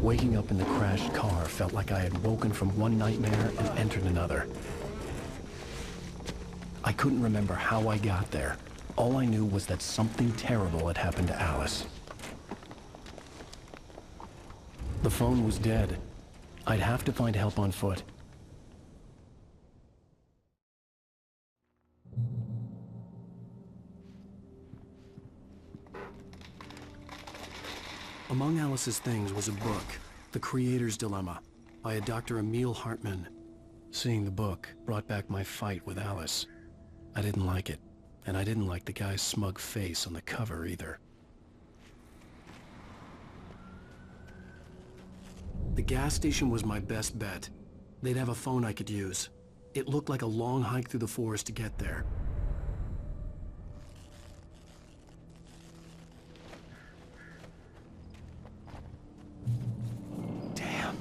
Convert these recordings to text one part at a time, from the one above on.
Waking up in the crashed car felt like I had woken from one nightmare and entered another. I couldn't remember how I got there. All I knew was that something terrible had happened to Alice. The phone was dead. I'd have to find help on foot. Among Alice's things was a book, The Creator's Dilemma, by a Dr. Emil Hartmann. Seeing the book brought back my fight with Alice. I didn't like it, and I didn't like the guy's smug face on the cover either. The gas station was my best bet. They'd have a phone I could use. It looked like a long hike through the forest to get there. Damn.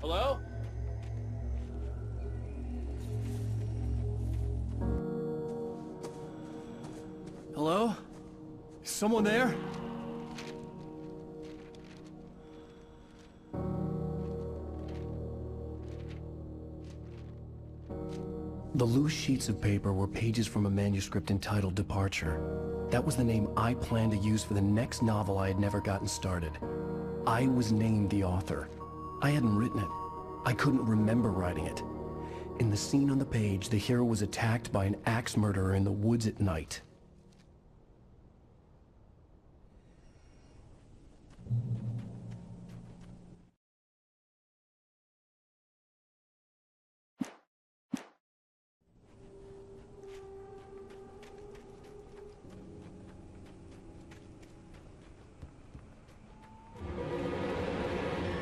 Hello? Hello? Is someone there? The loose sheets of paper were pages from a manuscript entitled Departure. That was the name I planned to use for the next novel I had never gotten started. I was named the author. I hadn't written it. I couldn't remember writing it. In the scene on the page, the hero was attacked by an axe murderer in the woods at night.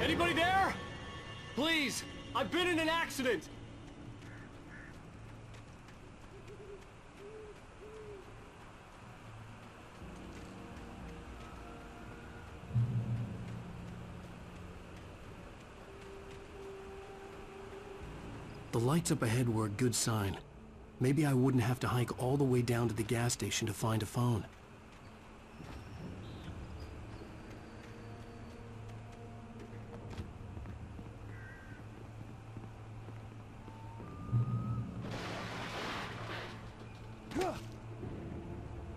Anybody there? Please, I've been in an accident. The lights up ahead were a good sign. Maybe I wouldn't have to hike all the way down to the gas station to find a phone.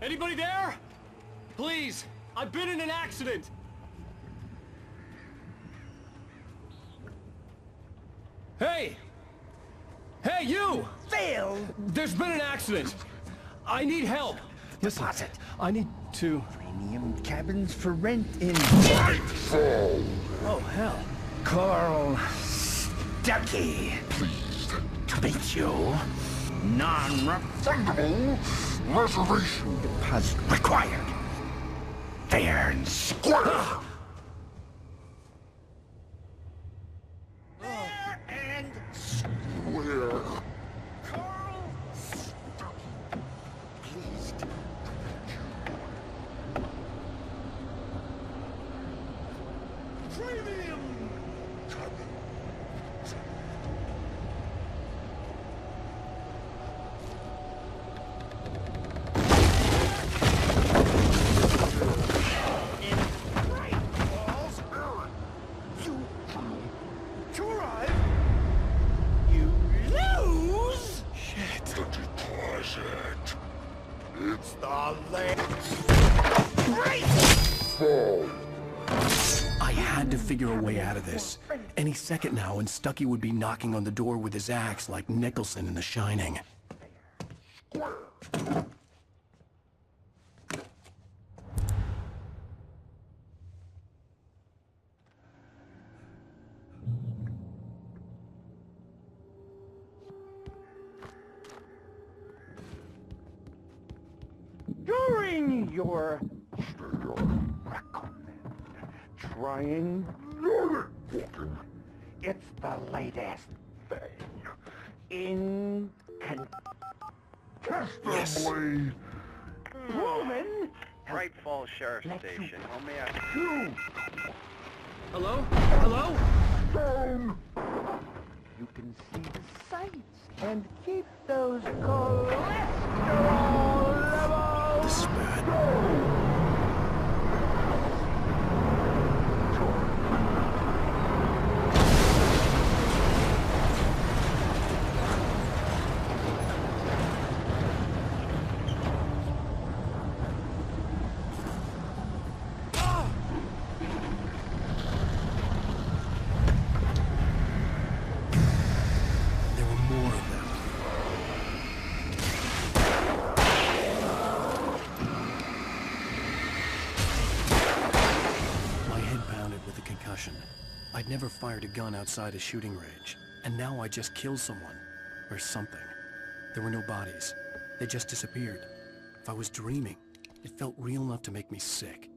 Anybody there? Please, I've been in an accident. Hey! Hey, you! Phil! There's been an accident. I need help. Listen, Deposit. I need to... Premium cabins for rent in... Oh, hell. Carl Stuckey. Pleased To meet you. Non-refundable reservation deposit required. Fair and square. Fair and where Carl Stuckey. Pleased. Premium it's the last great fall. I had to figure a way out of this. Any second now, and Stuckey would be knocking on the door with his axe like Nicholson in The Shining. During your recommend trying Walking it's the latest thing in Yes. Blade. Proven. Bright Falls Sheriff Let you- Station. How may I... You Hello? Hello? down. You can see the sights and keep those cholesterol levels. This is bad. There were more of them. My head pounded with a concussion. I'd never fired a gun outside a shooting range, and now I just killed someone. Or something. There were no bodies. They just disappeared. If I was dreaming, it felt real enough to make me sick.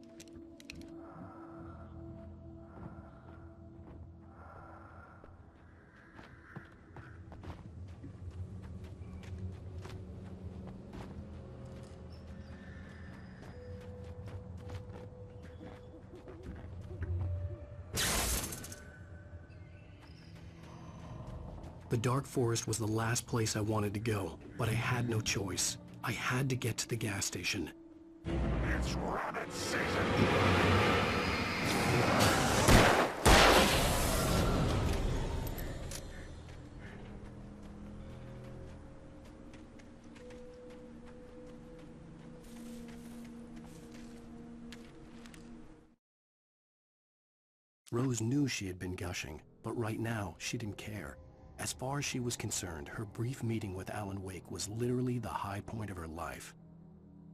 The dark forest was the last place I wanted to go, but I had no choice. I had to get to the gas station. It's rabbit season. Rose knew she had been gushing, but right now, she didn't care. As far as she was concerned, her brief meeting with Alan Wake was literally the high point of her life.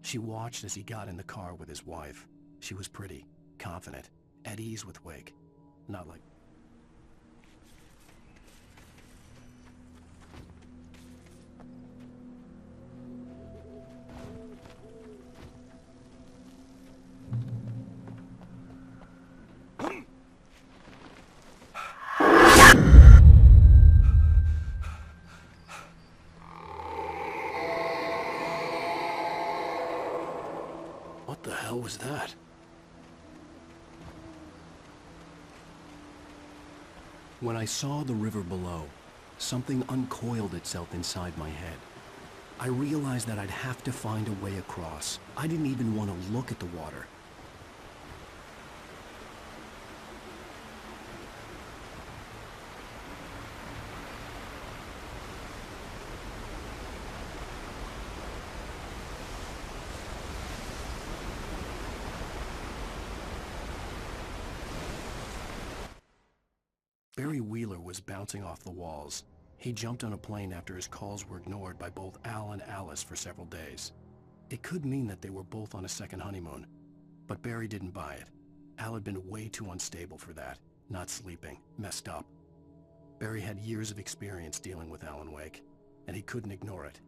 She watched as he got in the car with his wife. She was pretty, confident, at ease with Wake. Not like... What the hell was that? When I saw the river below, something uncoiled itself inside my head. I realized that I'd have to find a way across. I didn't even want to look at the water. Barry Wheeler was bouncing off the walls. He jumped on a plane after his calls were ignored by both Al and Alice for several days. It could mean that they were both on a second honeymoon, but Barry didn't buy it. Al had been way too unstable for that, not sleeping, messed up. Barry had years of experience dealing with Alan Wake, and he couldn't ignore it.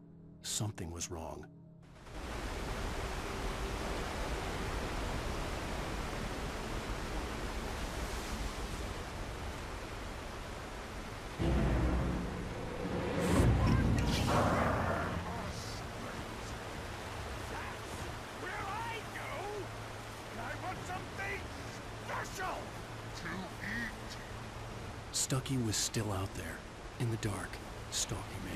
Something was wrong. Where I go? I want something special to eat. Stucky was still out there, in the dark, stalking me.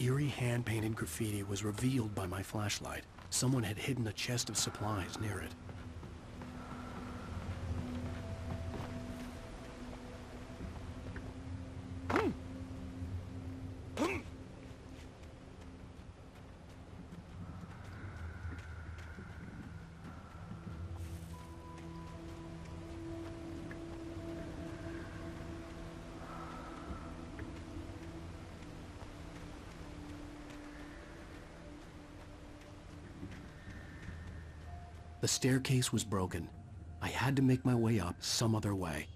eerie hand-painted graffiti was revealed by my flashlight. Someone had hidden a chest of supplies near it. The staircase was broken. I had to make my way up some other way.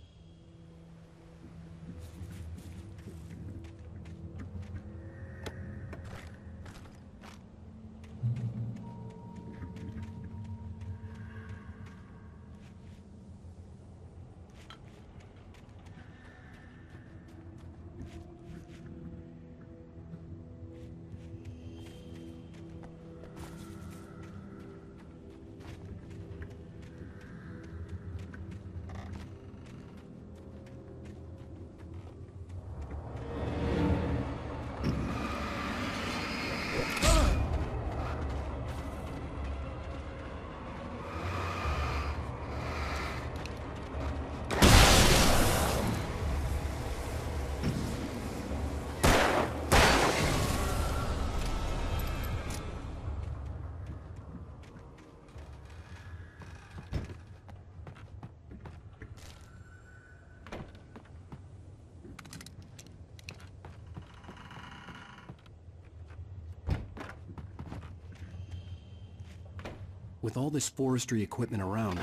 With all this forestry equipment around,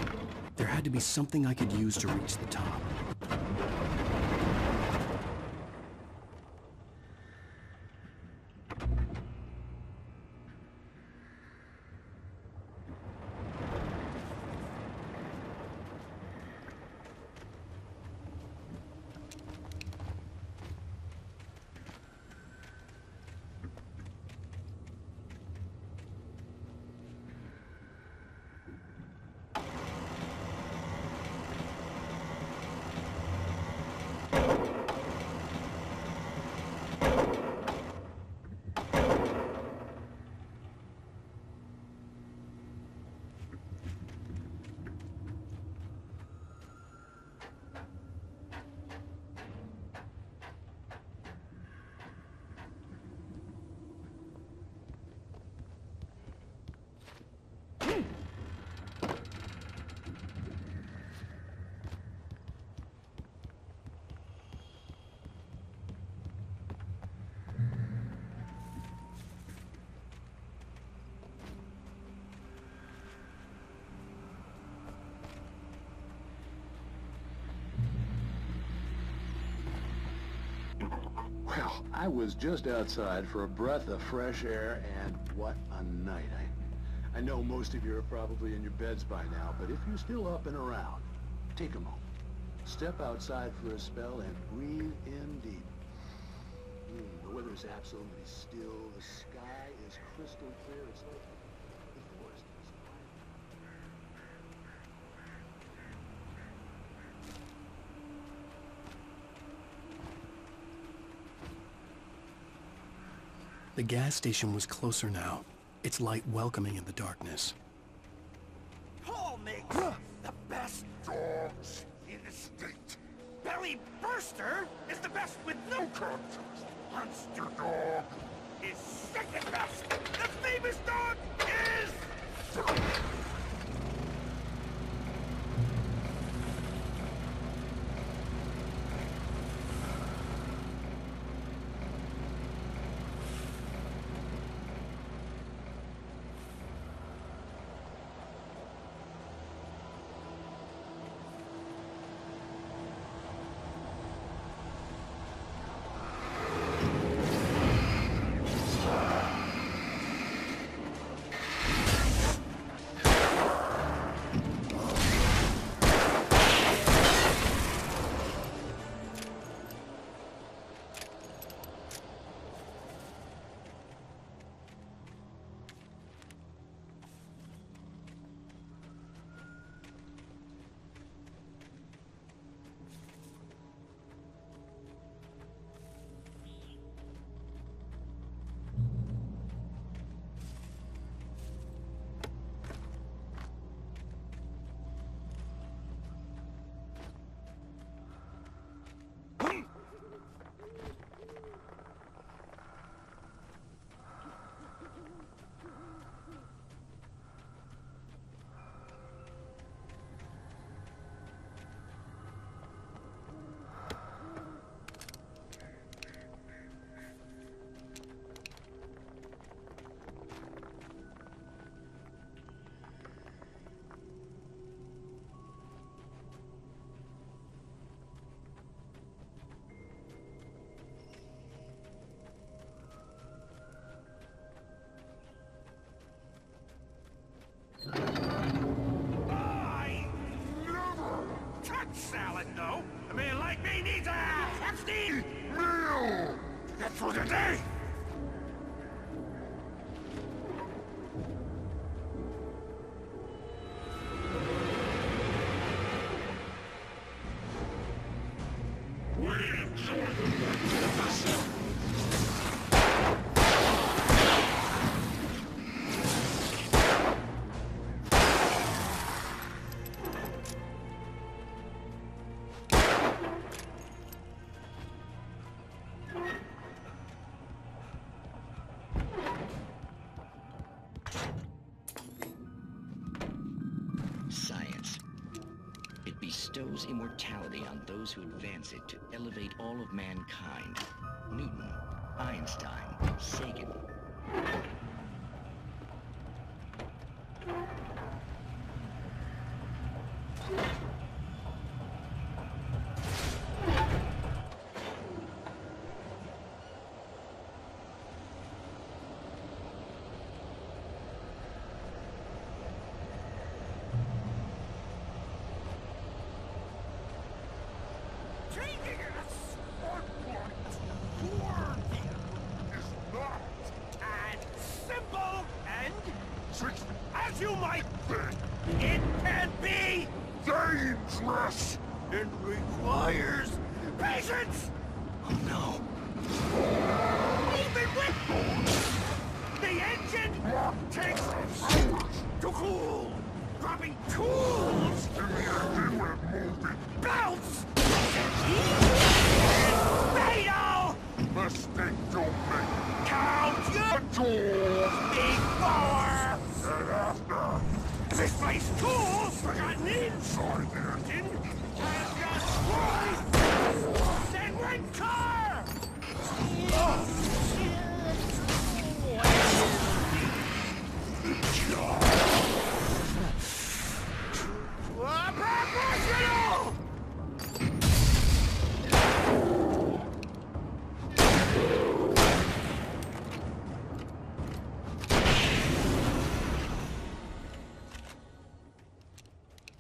there had to be something I could use to reach the top. Well, I was just outside for a breath of fresh air, and what a night. I know most of you are probably in your beds by now, but if you're still up and around, take a moment. Step outside for a spell and breathe in deep. The weather's absolutely still. The sky is crystal clear. It's like the forest is quiet. The gas station was closer now, its light welcoming in the darkness. Paul makes the best dogs in the state. Belly Burster is the best with no contest. Monster Dog is second best. The famous dog is... need meal to get through the day. Science. It bestows immortality on those who advance it to elevate all of mankind. Newton, Einstein, Sagan. Changing us or what? For him is not as simple and as you might think. It can be dangerous and requires patience. Oh no. Even with the engine takes hours to cool, dropping tools in the engine when moving belts. Fatal! Mistake don't make. Count your tools before and after. Misplaced tools forgotten inside the engine and destroyed. Then rent car! Professional!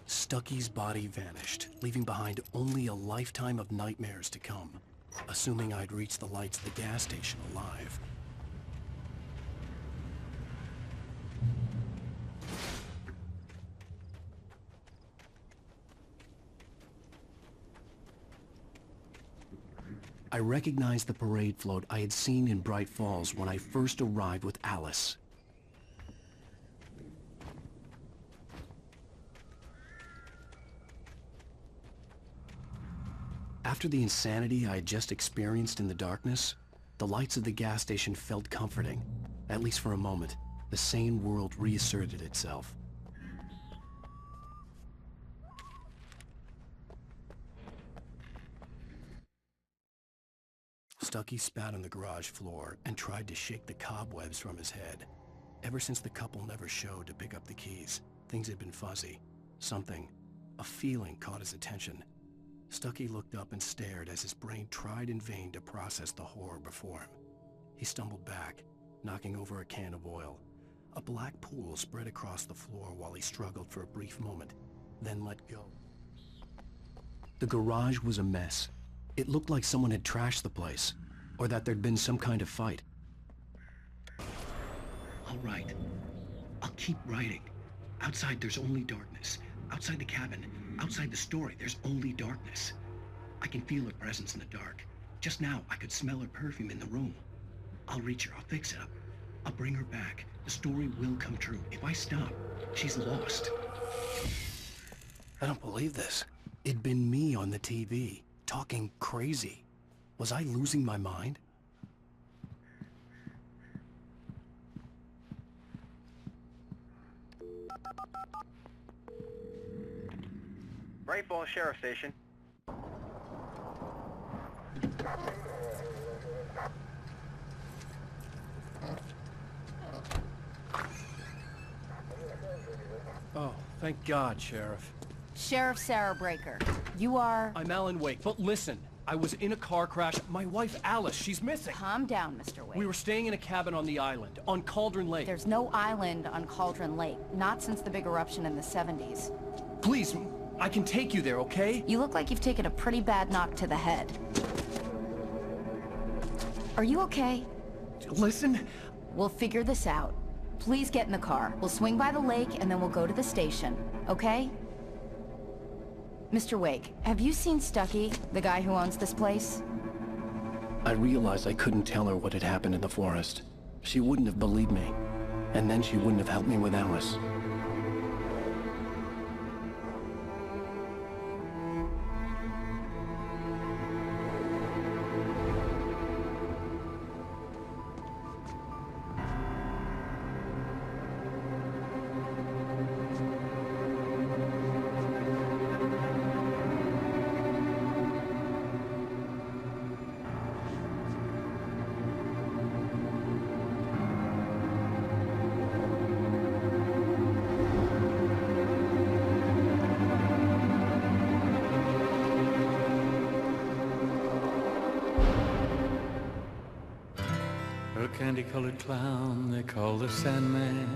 Stucky's body vanished, leaving behind only a lifetime of nightmares to come, assuming I'd reached the lights of the gas station alive. I recognized the parade float I had seen in Bright Falls when I first arrived with Alice. After the insanity I had just experienced in the darkness, the lights of the gas station felt comforting. At least for a moment, the sane world reasserted itself. Stucky spat on the garage floor and tried to shake the cobwebs from his head. Ever since the couple never showed to pick up the keys, things had been fuzzy. Something, a feeling caught his attention. Stucky looked up and stared as his brain tried in vain to process the horror before him. He stumbled back, knocking over a can of oil. A black pool spread across the floor while he struggled for a brief moment, then let go. The garage was a mess. It looked like someone had trashed the place, or that there'd been some kind of fight. All right. I'll keep writing. Outside, there's only darkness. Outside the cabin, outside the story, there's only darkness. I can feel her presence in the dark. Just now, I could smell her perfume in the room. I'll reach her. I'll fix it up. I'll bring her back. The story will come true. If I stop, she's lost. I don't believe this. It'd been me on the TV, talking crazy. Was I losing my mind? Bright Falls Sheriff Station. Oh, thank God, Sheriff. Sheriff Sarah Breaker. You are... I'm Alan Wake, but listen. I was in a car crash. My wife, Alice, she's missing. Calm down, Mr. Wake. We were staying in a cabin on the island, on Cauldron Lake. There's no island on Cauldron Lake. Not since the big eruption in the 70s. Please, I can take you there, okay? You look like you've taken a pretty bad knock to the head. Are you okay? Listen, We'll figure this out. Please get in the car. We'll swing by the lake and then we'll go to the station, okay? Mr. Wake, have you seen Stucky, the guy who owns this place? I realized I couldn't tell her what had happened in the forest. She wouldn't have believed me. And then she wouldn't have helped me with Alice. A candy-colored clown they call the Sandman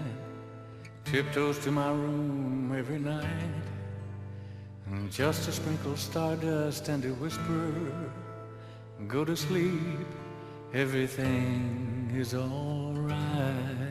tiptoes to my room every night, and just to sprinkle stardust and to whisper, go to sleep, everything is all right.